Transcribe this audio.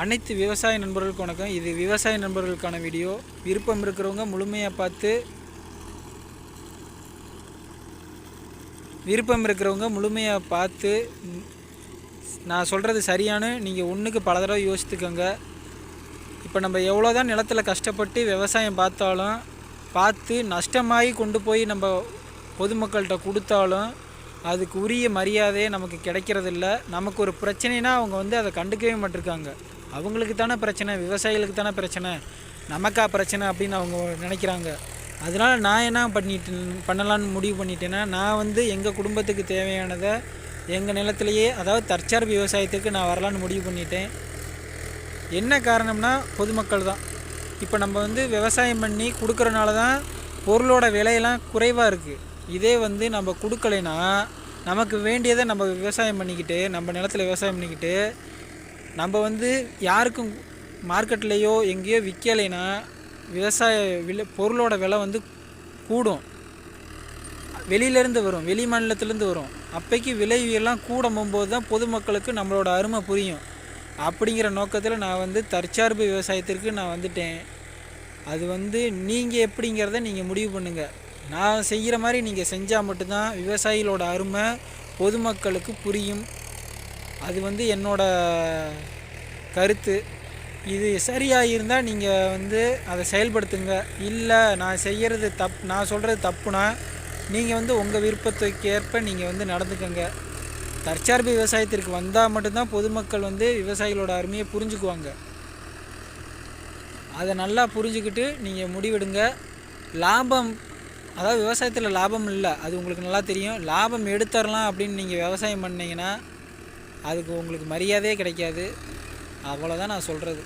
அனைத்து விவசாய நண்பர்களுக்கு வணக்கம். இது விவசாய நண்பர்களுக்கான வீடியோ. விருப்பம் இருக்கிறவங்க முழுமையாக பார்த்து நான் சொல்கிறது சரியானு நீங்கள் ஒன்றுக்கு பல தடவை யோசித்துக்கோங்க. இப்போ நம்ம எவ்வளோ தான் நிலத்தில் கஷ்டப்பட்டு விவசாயம் பார்த்து நஷ்டமாகி கொண்டு போய் நம்ம பொதுமக்கள்கிட்ட கொடுத்தாலும் அதுக்கு உரிய மரியாதையே நமக்கு கிடைக்கிறதில்ல. நமக்கு ஒரு பிரச்சனைனா அவங்க அதை கண்டுக்கவே மாட்டிருக்காங்க. அவங்களுக்கு தானே பிரச்சனை, விவசாயிகளுக்கு தானே பிரச்சனை, நமக்கா பிரச்சனை அப்படின்னு அவங்க நினைக்கிறாங்க. அதனால் நான் என்ன பண்ணலான்னு முடிவு பண்ணிட்டேன்னா, நான் எங்கள் குடும்பத்துக்கு தேவையானதை எங்கள் நிலத்திலேயே, அதாவது தற்சார்பு விவசாயத்துக்கு நான் வரலான்னு முடிவு பண்ணிட்டேன். என்ன காரணம்னா பொதுமக்கள் தான். இப்போ நம்ம விவசாயம் பண்ணி கொடுக்குறனால தான் பொருளோட விலையெல்லாம் குறைவாக இருக்குது. இதே நம்ம கொடுக்கலைன்னா நமக்கு வேண்டியதை நம்ம விவசாயம் பண்ணிக்கிட்டு, நம்ம நிலத்தில் விவசாயம் பண்ணிக்கிட்டு நம்ம யாருக்கும் மார்க்கெட்லேயோ எங்கேயோ விற்கலைன்னா விவசாய பொருளோட விலை கூடும். வெளியிலேருந்து வரும், வெளி மாநிலத்திலேருந்து வரும். அப்போக்கி விலையெல்லாம் கூடும்போது தான் பொதுமக்களுக்கு நம்மளோட அருமை புரியும். அப்படிங்கிற நோக்கத்தில் நான் தற்சார்பு விவசாயத்திற்கு நான் வந்துட்டேன். அது நீங்கள் எப்படிங்கிறத நீங்கள் முடிவு பண்ணுங்கள். நான் செய்கிற மாதிரி நீங்கள் செஞ்சால் மட்டும்தான் விவசாயிகளோட அருமை பொதுமக்களுக்கு புரியும். அது என்னோட கருத்து. இது சரியாக இருந்தால் நீங்கள் அதை செயல்படுத்துங்க. இல்லை நான் செய்கிறது நான் சொல்கிறது தப்புனா நீங்கள் உங்கள் விருப்பத்துக்கு ஏற்ப நீங்கள் நடந்துக்கங்க. தற்சார்பு விவசாயத்திற்கு வந்தால் மட்டும்தான் பொதுமக்கள் விவசாயிகளோட அருமையை புரிஞ்சுக்குவாங்க. அதை நல்லா புரிஞ்சுக்கிட்டு நீங்கள் முடிவெடுங்க. அதாவது விவசாயத்தில் லாபம் இல்லை, அது உங்களுக்கு நல்லா தெரியும். லாபம் எடுத்துடலாம் அப்படின்னு நீங்கள் விவசாயம் பண்ணிங்கன்னா அதுக்கு உங்களுக்கு மரியாதையே கிடைக்காது. அவ்வளோதான் நான் சொல்கிறது.